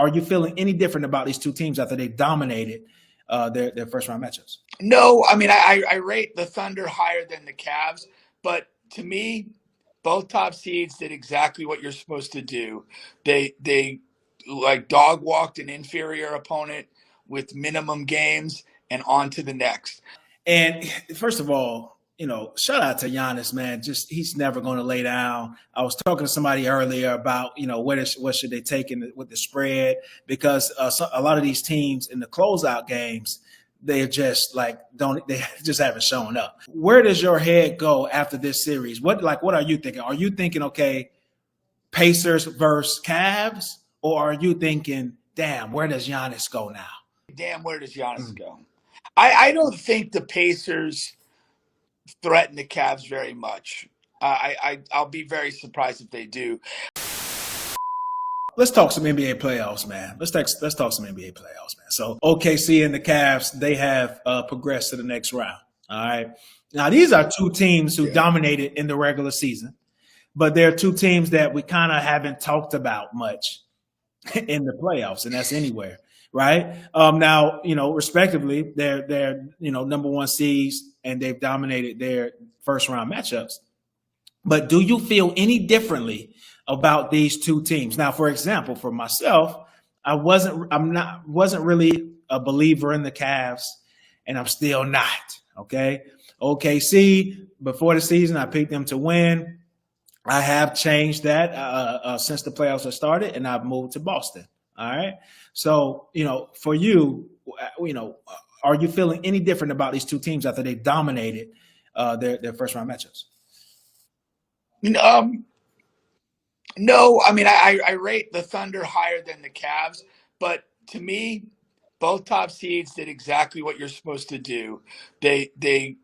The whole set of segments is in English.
Are you feeling any different about these two teams after they dominated their first round matchups? No, I mean I rate the Thunder higher than the Cavs, but to me, both top seeds did exactly what you're supposed to do. They like dog walked an inferior opponent with minimum games and on to the next. And first of all, shout out to Giannis, man. Just he's never going to lay down. I was talking to somebody earlier about what should they take with the spread, because a lot of these teams in the closeout games, they just they just haven't shown up. Where does your head go after this series? What are you thinking? Are you thinking, okay, Pacers versus Cavs, or are you thinking, damn, where does Giannis go now? Damn, where does Giannis go? I don't think the Pacers threaten the Cavs very much. I'll be very surprised if they do. Let's talk some NBA playoffs, man. Let's talk some NBA playoffs, man. So OKC and the Cavs, they have progressed to the next round. All right. Now, these are two teams who dominated in the regular season, but they're two teams that we kind of haven't talked about much in the playoffs, and that's anywhere, right? Now, respectively, they're number one seeds, and they've dominated their first round matchups. But do you feel any differently about these two teams? Now, for example, for myself, I wasn't really a believer in the Cavs, and I'm still not. Okay. OKC, before the season, I picked them to win. I have changed that since the playoffs have started, and I've moved to Boston. All right. So, for you, are you feeling any different about these two teams after they dominated their first round matchups? No, I mean I rate the Thunder higher than the Cavs, but to me, both top seeds did exactly what you're supposed to do. They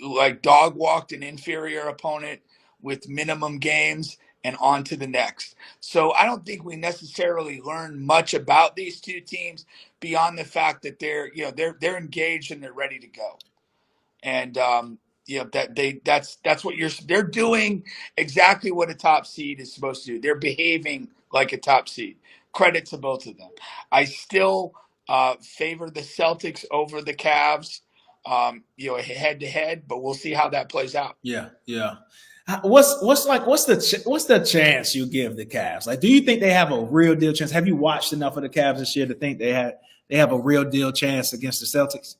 like dog walked an inferior opponent with minimum games and on to the next. So I don't think we necessarily learned much about these two teams beyond the fact that they're engaged and they're ready to go. And that's what they're doing exactly what a top seed is supposed to do. They're behaving like a top seed. Credit to both of them. I still favor the Celtics over the Cavs, head to head, but we'll see how that plays out. Yeah. What's the chance you give the Cavs? Like, do you think they have a real deal chance? Have you watched enough of the Cavs this year to think they have a real deal chance against the Celtics?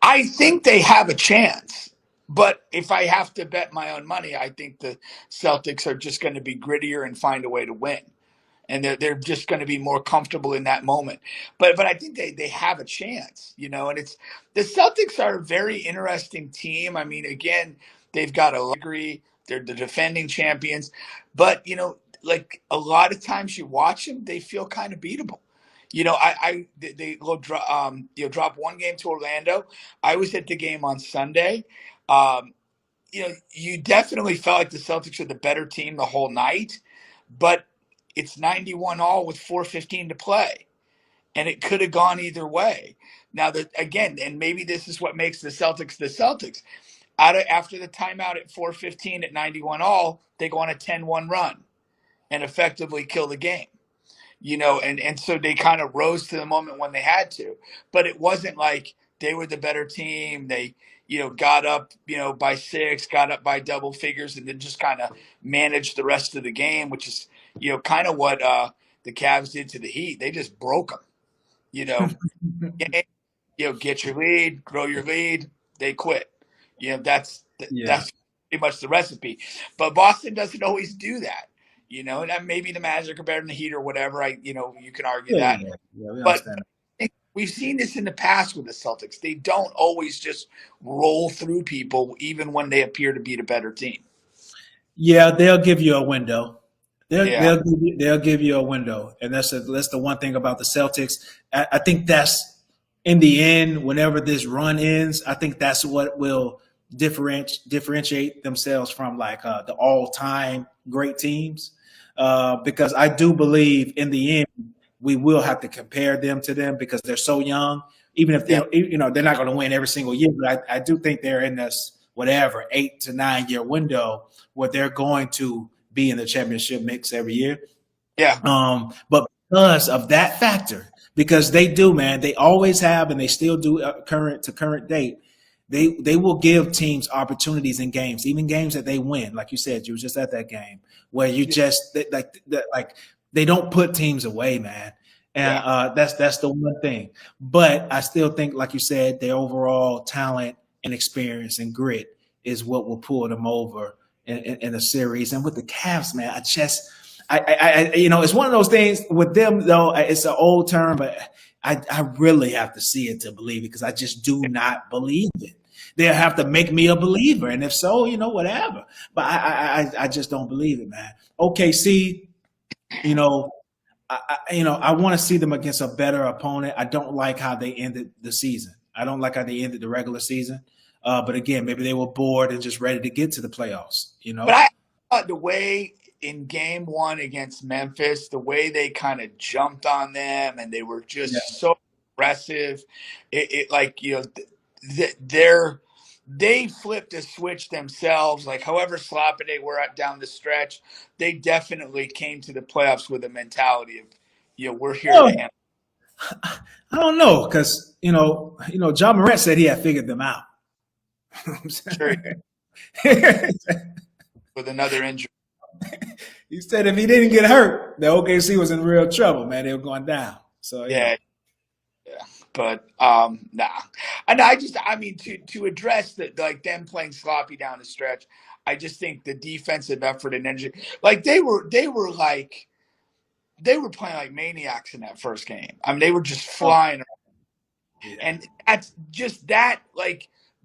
I think they have a chance, but if I have to bet my own money, I think the Celtics are just going to be grittier and find a way to win. And they're just going to be more comfortable in that moment. But I think they have a chance, and it's the Celtics are a very interesting team. I mean, again, they've got a degree, they're the defending champions, but like a lot of times you watch them, they feel kind of beatable. They go drop one game to Orlando. I was at the game on Sunday. You definitely felt like the Celtics were the better team the whole night, but it's 91 all with 4:15 to play, and it could have gone either way. Now that again, and maybe this is what makes the Celtics the Celtics. After the timeout at 4:15 at 91 all, they go on a 10-1 run and effectively kill the game. And so they kind of rose to the moment when they had to, but it wasn't like they were the better team. They, got up, by 6, got up by double figures, and then just kind of managed the rest of the game, which is, kind of what the Cavs did to the Heat. They just broke them, get your lead, grow your lead. They quit. That's pretty much the recipe. But Boston doesn't always do that. And maybe the Magic are better than the Heat or whatever. You can argue that. But we've seen this in the past with the Celtics. They don't always just roll through people, even when they appear to be the better team. Yeah, they'll give you a window. They'll give you a window, and that's the one thing about the Celtics. I think that's in the end, whenever this run ends, I think that's what will differentiate themselves from the all-time great teams. Because I do believe in the end we will have to compare them to them because they're so young. Even if they're not going to win every single year, but I do think they're in this 8 to 9 year window where they're going to be in the championship mix every year. Yeah. But because of that factor, because they do, man, they always have, and they still do current date. They will give teams opportunities in games, even games that they win. Like you said, you were just at that game where you just like they don't put teams away, man. And Yeah. that's the one thing. But I still think, like you said, their overall talent and experience and grit is what will pull them over in a series. And with the Cavs, man, it's one of those things with them, though. It's an old term, but I really have to see it to believe it, because I just do not believe it. They'll have to make me a believer, and if so, whatever. But I just don't believe it, man. OKC, you know, I want to see them against a better opponent. I don't like how they ended the season. I don't like how they ended the regular season. But again, maybe they were bored and just ready to get to the playoffs. But I thought the way in game one against Memphis, the way they kind of jumped on them and they were just so aggressive, it like, they flipped a switch themselves. Like, however sloppy they were at down the stretch, they definitely came to the playoffs with a mentality of, we're here to Well, handle. I don't know, because John Morant said he had figured them out. Sure, with another injury. He said if he didn't get hurt, the OKC was in real trouble, man. They were going down. So Yeah. But nah. And I mean, to address that, like them playing sloppy down the stretch, I just think the defensive effort and energy, like they were playing like maniacs in that first game. I mean, they were just flying around. Yeah. And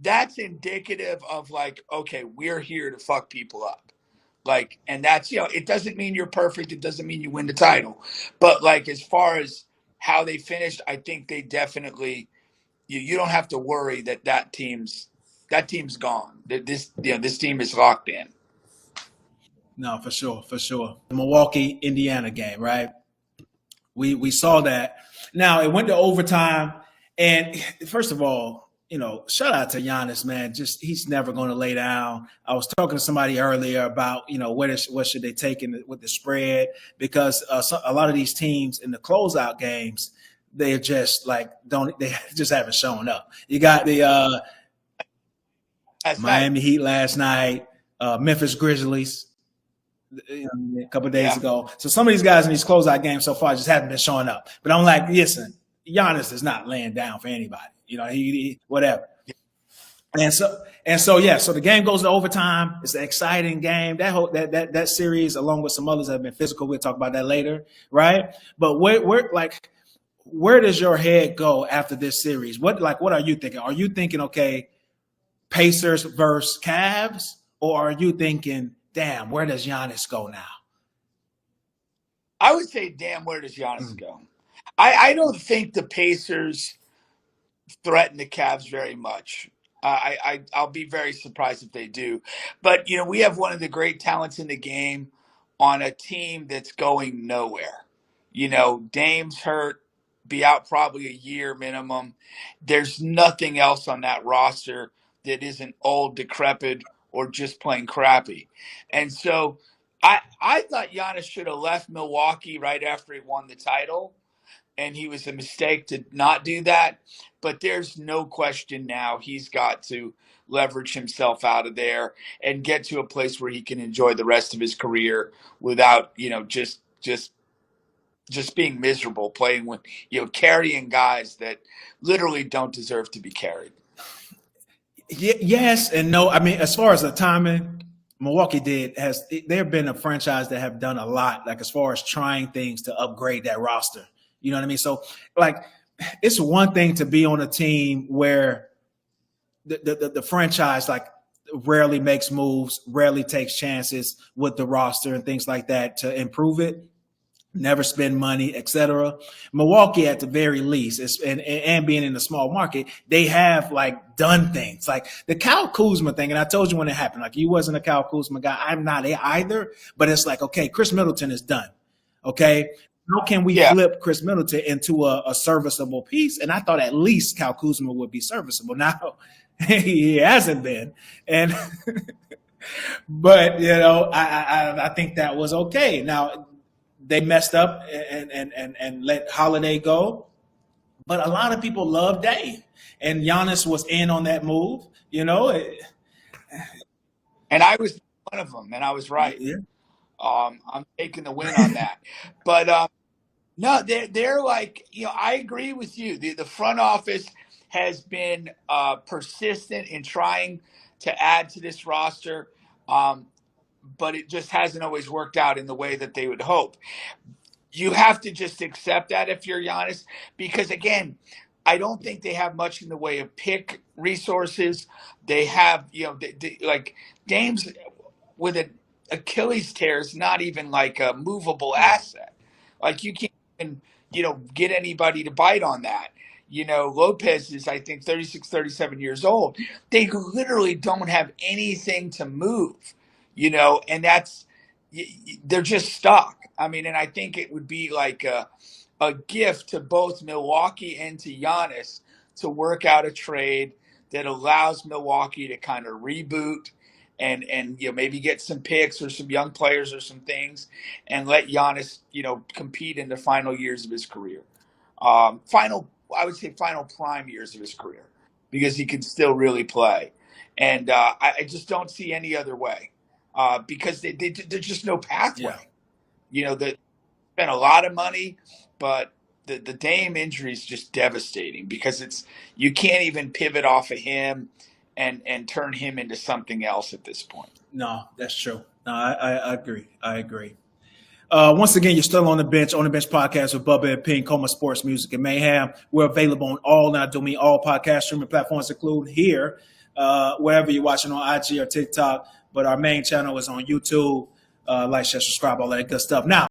that's indicative of, like, okay, we're here to fuck people up. Like, and that's, it doesn't mean you're perfect. It doesn't mean you win the title. But, like, as far as how they finished, I think they definitely, you don't have to worry that team's gone. This team is locked in. No, for sure. The Milwaukee, Indiana game, right? We saw that. Now it went to overtime, and first of all, shout out to Giannis, man. Just he's never going to lay down. I was talking to somebody earlier about what should they take with the spread, because a lot of these teams in the closeout games, they just they just haven't shown up. You got the Miami Heat last night, Memphis Grizzlies a couple of days ago. So some of these guys in these closeout games so far just haven't been showing up. But I'm like, listen, Giannis is not laying down for anybody. He whatever. And so the game goes to overtime. It's an exciting game. That series, along with some others, have been physical. We'll talk about that later, right? But where does your head go after this series? What are you thinking? Are you thinking, okay, Pacers versus Cavs, or are you thinking, damn, where does Giannis go now? I would say, damn, where does Giannis go? I don't think the Pacers threaten the Cavs very much. I'll be very surprised if they do. But, we have one of the great talents in the game on a team that's going nowhere. Dame's hurt, be out probably a year minimum. There's nothing else on that roster that isn't old, decrepit, or just plain crappy. And so I thought Giannis should have left Milwaukee right after he won the title, and he was a mistake to not do that. But there's no question now he's got to leverage himself out of there and get to a place where he can enjoy the rest of his career without, just being miserable playing with, carrying guys that literally don't deserve to be carried. Yes and no. I mean, as far as the timing, Milwaukee they've been a franchise that have done a lot, like as far as trying things to upgrade that roster. You know what I mean? So, it's one thing to be on a team where the franchise rarely makes moves, rarely takes chances with the roster and things like that to improve it, never spend money, etc. Milwaukee, at the very least, and being in a small market, they have done things like the Kyle Kuzma thing. And I told you when it happened, you wasn't a Kyle Kuzma guy. I'm not either, but it's okay, Chris Middleton is done. Okay. How can we flip Chris Middleton into a serviceable piece? And I thought at least Kyle Kuzma would be serviceable. Now he hasn't been. And but I think that was okay. Now they messed up and let Holiday go. But a lot of people love Dame, and Giannis was in on that move. And I was one of them, and I was right. Yeah. I'm taking the win on that. But no, they're like, I agree with you. The front office has been persistent in trying to add to this roster, but it just hasn't always worked out in the way that they would hope. You have to just accept that if you're Giannis, because again, I don't think they have much in the way of pick resources. They have, like Dame's with an Achilles tear is not even like a movable asset. Like you can't even, get anybody to bite on that. Lopez is, I think, 36, 37 years old. They literally don't have anything to move, and they're just stuck. I mean, and I think it would be like a gift to both Milwaukee and to Giannis to work out a trade that allows Milwaukee to kind of reboot and maybe get some picks or some young players or some things, and let Giannis compete in the final years of his career. I would say final prime years of his career, because he can still really play, and I just don't see any other way, because there's just no pathway. They spent a lot of money, but the Dame injury is just devastating, because you can't even pivot off of him and turn him into something else at this point. No, that's true. No, I agree. I agree. Once again, you're still on the bench podcast with Bubba and Pink, Coma Sports Music and Mayhem. We're available on all podcast streaming platforms, including here, wherever you're watching on IG or TikTok. But our main channel is on YouTube. Like, share, subscribe, all that good stuff. Now,